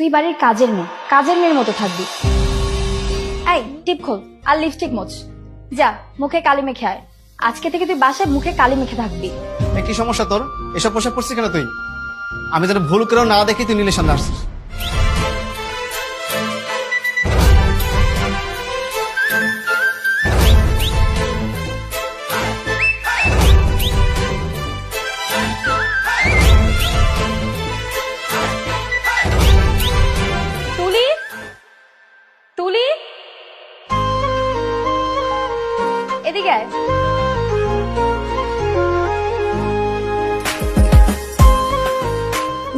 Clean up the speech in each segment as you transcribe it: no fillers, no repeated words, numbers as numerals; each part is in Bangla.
তুই বাড়ির কাজের মেয়ের মতো থাকবি। এই টিপ খোল আর লিপস্টিক মোছ, যা মুখে কালি মেখে আয়। আজকে থেকে তুই বাসায় মুখে কালি মেখে থাকবি। কি সমস্যা তোর? এসব পোশাক পরছিস কেন তুই? আমি যেন ভুল করেও না দেখি তুই নীলের সামনে আসছিস। তুলি, তুলি, এদিকে আয়।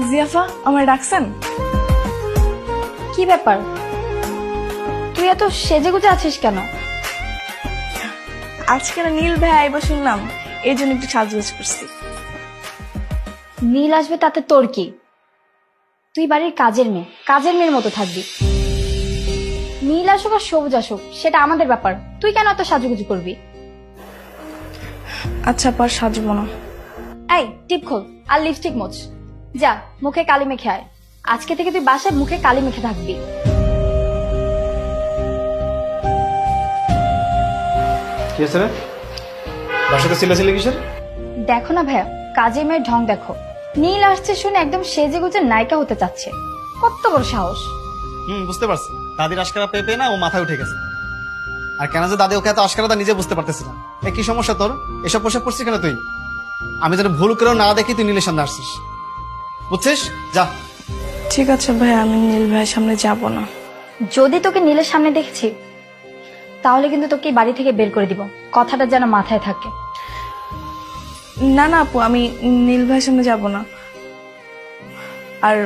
জিয়াফা, আমায় ডাকছেন? কি ব্যাপার, তুই এত সেজেগুজে আছিস কেন? আজকে না নীল ভাই আইবা শুনলাম, এই জন্য একটু সাজগোজ করছি। নীল আসবে তাতে তোর কি? তুই বাড়ির কাজের মেয়ের মতো থাকবি। নীল আসুক আর সবুজ আসুক সেটা আমাদের ব্যাপার, তুই কেন এত সাজুগুজু করবি? আচ্ছা পর সাজবো না। এই টিপ খোল আর লিপস্টিক মোছ, যা মুখে কালি মেখে আয়। আজকে থেকে তুই বাসায় মুখে কালি মেখে থাকবি। কি হয়েছে রে? বাসাতে চিল্লাচিল্লি কিসের? দেখো না ভাইয়া, কাজের মেয়ের ঢং দেখো। নীল আসছে শুনে একদম সেজে গুজে নায়িকা হতে চাচ্ছে, কত বড় সাহস! বুঝতে পারছি, দাদির আশকারা পেয়ে পেয়ে না ও মাথায় উঠে গেছে। আর কেন যে দাদি ওকে এত আশকারা তা নিজে বুঝতে পারতেছি না। কি সমস্যা তোর? এসব পোশাক পরছিস কেন তুই? আমি যেন ভুল করেও না দেখি তুই নীলের সামনে আসছিস, বুঝছিস? যা। ঠিক আছে ভাই, আমি নীল ভাইয়ের সামনে যাব না। যদি তোকে নীলের সামনে দেখছি তাহলে কিন্তু তোকে এই বাড়ি থেকে বের করে দিব, কথাটা যেন মাথায় থাকে। না না আপু, আমি নীল ভাইয়ের সামনে যাব না। আর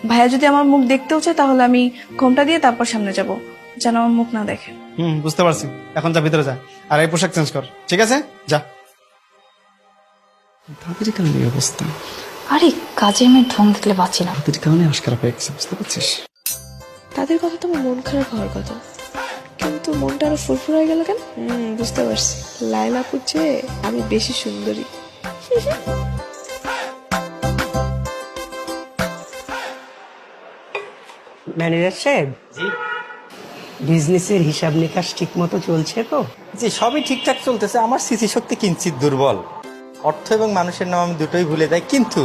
ভাইয়া যদি আমার মুখ দেখতেও চায় তাহলে আমি ঘোমটা দিয়ে তারপর সামনে যাব, যেন আমার মুখ না দেখে। বুঝতে পারছি, এখন যা ভিতরে যা, আর এই পোশাক চেঞ্জ কর, ঠিক আছে? যা। দাদির কারণে এই অবস্থা। আরে কাজের মেয়ের ঢং দেখলে বাঁচি না। দাদির কারণে আশকারা পেয়ে গেছে, বুঝতে পারছিস? তাদের কথা তো আমার মন খারাপ হওয়ার কথা, কিন্তু মনটা আরো ফুরফুর হয়ে গেল কেন? বুঝতে পারছি, লায়লা আপুর চেয়ে আমি বেশি সুন্দরী। ম্যানেজার সাহেব, বিজনেসের হিসাব নিকাশ ঠিক মতো চলছে তো? জি, সবই ঠিকঠাক চলতেছে। আমার স্মৃতিশক্তি কিঞ্চিত দুর্বল, অর্থ এবং মানুষের নাম আমি দুটোই ভুলে যাই। কিন্তু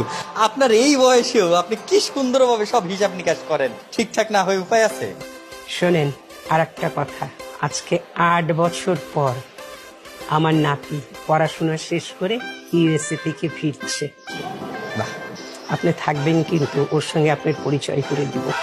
আপনার এই বয়সেও আপনি কি সুন্দরভাবে সব হিসাব নিকাশ করেন, ঠিকঠাক না হয়ে উপায় আছে? শোনেন, আর একটা কথা, আজকে 8 বছর পর আমার নাতি পড়াশোনা শেষ করে ইউএসএ থেকে ফিরছে। বাহ। আপনি থাকবেন কিন্তু, ওর সঙ্গে আপনার পরিচয় করে দিব।